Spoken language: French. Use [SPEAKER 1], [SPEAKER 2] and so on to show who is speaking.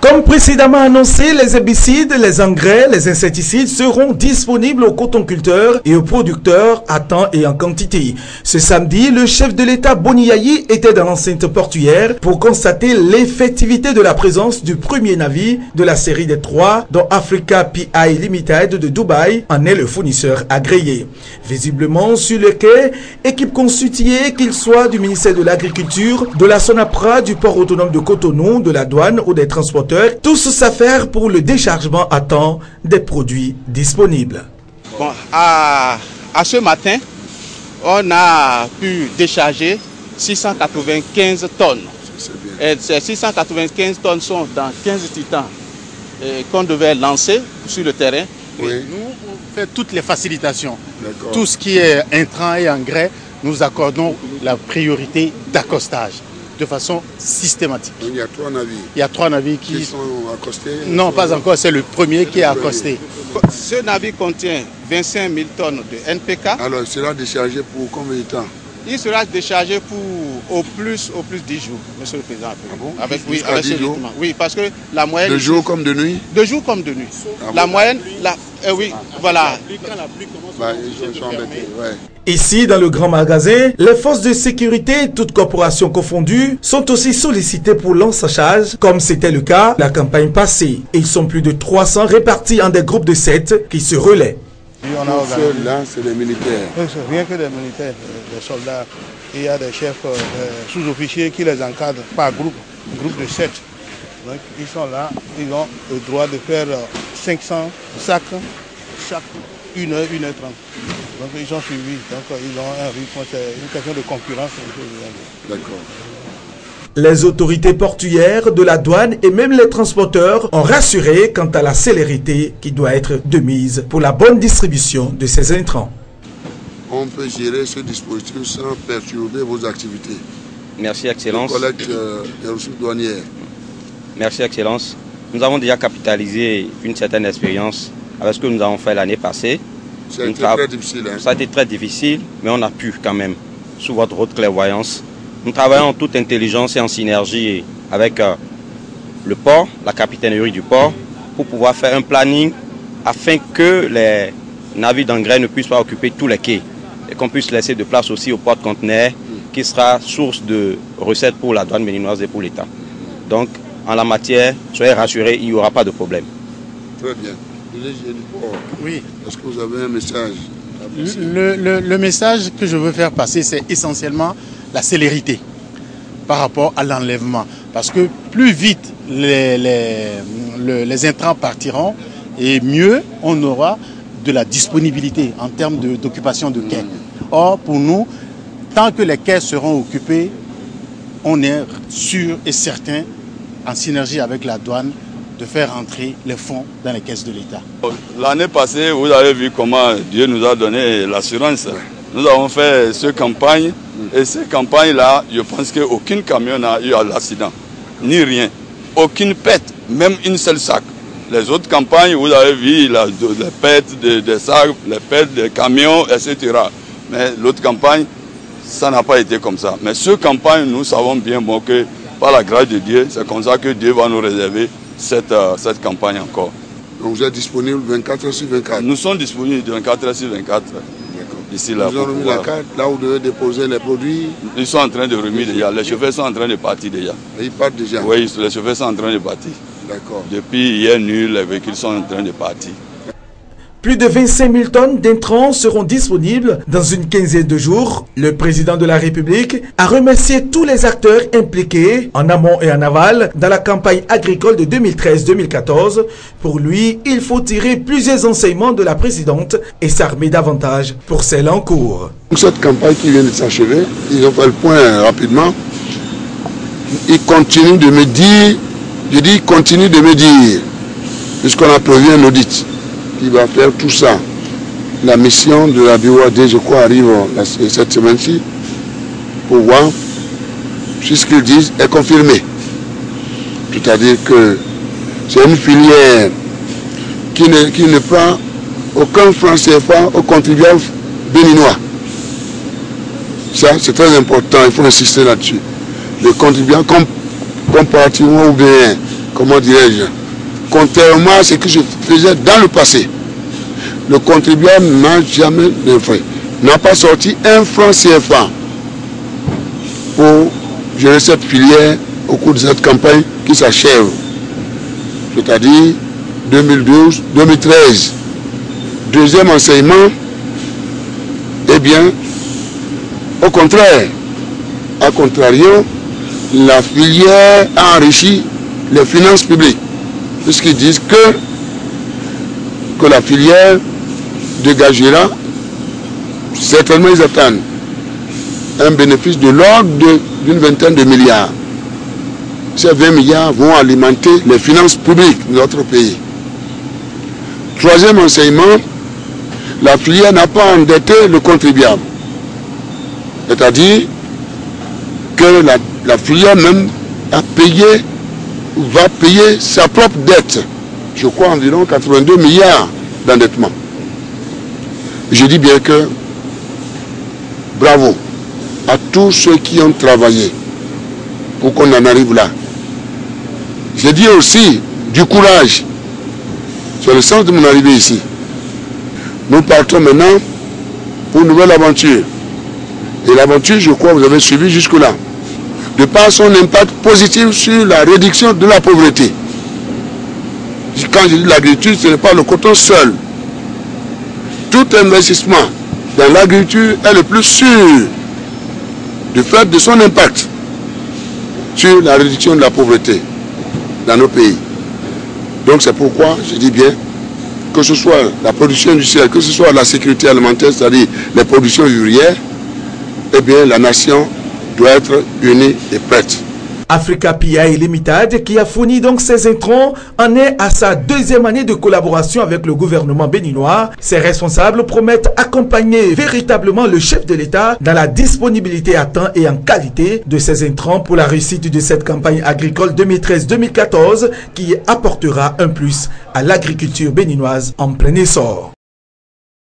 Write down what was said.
[SPEAKER 1] Comme précédemment annoncé, les herbicides, les engrais, les insecticides seront disponibles aux cotonculteurs et aux producteurs à temps et en quantité. Ce samedi, le chef de l'État Boni Yayi était dans l'enceinte portuaire pour constater l'effectivité de la présence du premier navire de la série des 3 dont Africa PI Limited de Dubaï en est le fournisseur agréé. Visiblement sur le quai, équipe constituée qu'il soit du ministère de l'Agriculture, de la SONAPRA, du port autonome de Cotonou, de la douane ou des transporteurs, tous s'affairent pour le déchargement à temps des produits disponibles.
[SPEAKER 2] Bon, à ce matin, on a pu décharger 695 tonnes. Et ces 695 tonnes sont dans 15 titans qu'on devait lancer sur le terrain.
[SPEAKER 3] Oui.
[SPEAKER 4] Nous, on fait toutes les facilitations. Tout ce qui est intrants et engrais, nous accordons la priorité d'accostage de façon systématique.
[SPEAKER 3] Donc, il y a 3 navires.
[SPEAKER 4] Il y a 3 navires qui
[SPEAKER 3] sont accostés.
[SPEAKER 4] Non, pas encore, c'est le premier qui est accosté.
[SPEAKER 2] Ce navire contient 25 000 tonnes de NPK.
[SPEAKER 3] Alors, il sera déchargé pour combien de temps?
[SPEAKER 2] Il sera déchargé pour au plus 10 jours, monsieur le Président.
[SPEAKER 3] Ah bon?
[SPEAKER 2] Avec
[SPEAKER 3] 10 jours?
[SPEAKER 2] Oui, parce que la moyenne...
[SPEAKER 3] De jour comme de nuit?
[SPEAKER 2] De jour comme de nuit.
[SPEAKER 3] Ah
[SPEAKER 2] la
[SPEAKER 3] bon?
[SPEAKER 2] moyenne, oui, voilà.
[SPEAKER 3] Ils sont embêtés, ouais.
[SPEAKER 1] Ici, dans le grand magasin, les forces de sécurité, toutes corporations confondues, sont aussi sollicitées pour l'ensachage, comme c'était le cas la campagne passée. Ils sont plus de 300 répartis en des groupes de 7 qui se relaient.
[SPEAKER 3] Là, c'est les militaires.
[SPEAKER 5] Rien que des militaires, des soldats. Il y a des chefs sous-officiers qui les encadrent par groupe de 7. Donc, ils sont là, ils ont le droit de faire 500 sacs chaque 1h, 1h30. Donc ils sont suivis, donc ils ont un rythme, c'est une question de concurrence.
[SPEAKER 3] D'accord.
[SPEAKER 1] Les autorités portuaires, de la douane et même les transporteurs ont rassuré quant à la célérité qui doit être de mise pour la bonne distribution de ces intrants.
[SPEAKER 3] On peut gérer ce dispositif sans perturber vos activités.
[SPEAKER 6] Merci, Excellence.
[SPEAKER 3] La collecte des ressources douanières.
[SPEAKER 6] Merci, Excellence. Nous avons déjà capitalisé une certaine expérience avec ce que nous avons fait l'année passée.
[SPEAKER 3] Ça a été très difficile. Hein?
[SPEAKER 6] Ça a été très difficile, mais on a pu quand même, sous votre haute clairvoyance. Nous travaillons en toute intelligence et en synergie avec le port, la capitainerie du port, pour pouvoir faire un planning afin que les navires d'engrais ne puissent pas occuper tous les quais et qu'on puisse laisser de place aussi au porte-conteneurs qui sera source de recettes pour la douane béninoise et pour l'État. Donc, en la matière, soyez rassurés, il n'y aura pas de problème.
[SPEAKER 3] Très bien.
[SPEAKER 4] Oui.
[SPEAKER 3] Est-ce que vous avez un message?
[SPEAKER 4] Le message que je veux faire passer, c'est essentiellement la célérité par rapport à l'enlèvement. Parce que plus vite les intrants partiront, et mieux on aura de la disponibilité en termes d'occupation de quais. Or, pour nous, tant que les quais seront occupés, on est sûr et certain, en synergie avec la douane, de faire entrer les fonds dans les caisses de l'État.
[SPEAKER 7] L'année passée, vous avez vu comment Dieu nous a donné l'assurance. Nous avons fait cette campagne et ces campagnes-là, je pense qu'aucun camion n'a eu l'accident, ni rien. Aucune pète, même une seule sac. Les autres campagnes, vous avez vu les pètes des sacs, les pètes des camions, etc. Mais l'autre campagne, ça n'a pas été comme ça. Mais cette campagne, nous savons bien bon, que par la grâce de Dieu, c'est comme ça que Dieu va nous réserver cette campagne encore.
[SPEAKER 3] Donc vous êtes disponible 24 heures sur 24?
[SPEAKER 7] Nous sommes disponibles 24 heures sur 24. Ici, là,
[SPEAKER 3] vous avez remis la carte, là où vous devez déposer les produits?
[SPEAKER 7] Ils sont en train de remettre déjà. Les chauffeurs sont en train de partir déjà.
[SPEAKER 3] Et ils partent déjà?
[SPEAKER 7] Oui, les chauffeurs sont en train de partir.
[SPEAKER 3] D'accord.
[SPEAKER 7] Depuis hier nuit, les véhicules sont en train de partir.
[SPEAKER 1] Plus de 25 000 tonnes d'intrants seront disponibles dans une quinzaine de jours. Le président de la République a remercié tous les acteurs impliqués en amont et en aval dans la campagne agricole de 2013-2014. Pour lui, il faut tirer plusieurs enseignements de la présidente et s'armer davantage pour celle en cours.
[SPEAKER 3] Cette campagne qui vient de s'achever, ils ont fait le point rapidement. Ils continuent de me dire, je dis continue de me dire, puisqu'on a prévu un audit qui va faire tout ça. La mission de la BOAD, je crois, arrive cette semaine-ci pour voir si ce qu'ils disent est confirmé. C'est-à-dire que c'est une filière qui ne prend aucun franc CFA aux contribuables béninois. Ça, c'est très important, il faut insister là-dessus. Les contribuables comparativement au Bénin comment dirais-je, contrairement à ce que je faisais dans le passé, le contribuable n'a jamais de frais, n'a pas sorti un franc CFA pour gérer cette filière au cours de cette campagne qui s'achève, c'est-à-dire 2012-2013. Deuxième enseignement, eh bien, au contraire, à contrario, la filière a enrichi les finances publiques, puisqu'ils disent que la filière dégagera, certainement ils attendent un bénéfice de l'ordre d'une vingtaine de milliards. Ces 20 milliards vont alimenter les finances publiques de notre pays. Troisième enseignement, la filière n'a pas endetté le contribuable. C'est-à-dire que la filière même a payé, va payer sa propre dette. Je crois environ 82 milliards d'endettement. Je dis bien que bravo à tous ceux qui ont travaillé pour qu'on en arrive là. Je dis aussi du courage. C'est le sens de mon arrivée ici. Nous partons maintenant pour une nouvelle aventure. Et l'aventure, je crois, vous avez suivi jusque-là. De par son impact positif sur la réduction de la pauvreté. Quand je dis l'agriculture, ce n'est pas le coton seul. Tout investissement dans l'agriculture est le plus sûr du fait de son impact sur la réduction de la pauvreté dans nos pays. Donc c'est pourquoi je dis bien, que ce soit la production industrielle, que ce soit la sécurité alimentaire, c'est-à-dire les productions ouvrières, eh bien la nation doit être unie et prête.
[SPEAKER 1] Africa PI Limited, qui a fourni donc ses intrants, en est à sa deuxième année de collaboration avec le gouvernement béninois. Ses responsables promettent accompagner véritablement le chef de l'État dans la disponibilité à temps et en qualité de ses intrants pour la réussite de cette campagne agricole 2013-2014 qui apportera un plus à l'agriculture béninoise en plein essor.